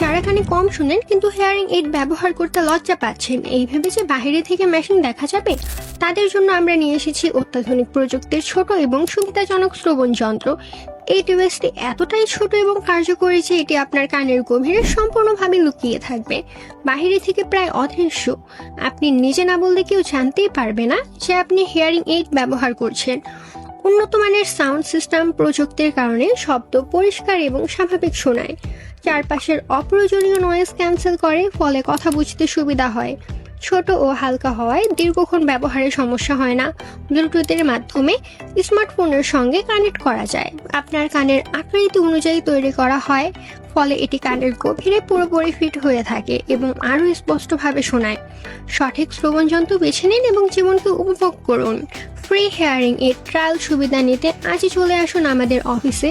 যারা কানে কম শুনেন কিন্তু হেয়ারিং এইড ব্যবহার করতে লজ্জা পাচ্ছেন এই ভেবে যে বাইরে থেকে মেশিন দেখা যাবে, তাদের জন্য আমরা নিয়ে এসেছি অত্যাধুনিক প্রযুক্তির ছোট এবং সুবিধাজনক শ্রবণ যন্ত্র। এই ডিভাইসটি এতটাই ছোট এবং কার্যকরী যে এটি আপনার কানের গভীরে সম্পূর্ণভাবে লুকিয়ে থাকবে, বাইরে থেকে প্রায় অদৃশ্য। আপনি নিজে না বললে কেউ জানতেই পারবে না যে আপনি হেয়ারিং এইড ব্যবহার করছেন। উন্নত মানের সাউন্ড সিস্টেম প্রযুক্তির কারণে শব্দ পরিষ্কার এবং স্বাভাবিক শোনায়, চারপাশের অপ্রয়োজনীয় নয়েজ ক্যান্সেল করে, ফলে কথা বুঝতে সুবিধা হয়। ছোট ও হালকা হওয়ায় দীর্ঘক্ষণ ব্যবহারে সমস্যা হয় না। ব্লুটুথের মাধ্যমে স্মার্টফোনের সঙ্গে কানেক্ট করা যায়। আপনার কানের আকৃতি অনুযায়ী তৈরি করা হয়, ফলে এটি কানের গভীরে পুরোপুরি ফিট হয়ে থাকে এবং আরও স্পষ্টভাবে শোনায়। সঠিক শ্রবণ যন্ত্র বেছে নিন এবং জীবনকে উপভোগ করুন। ফ্রি হেয়ারিং এর ট্রায়াল সুবিধা নিতে আজই চলে আসুন আমাদের অফিসে।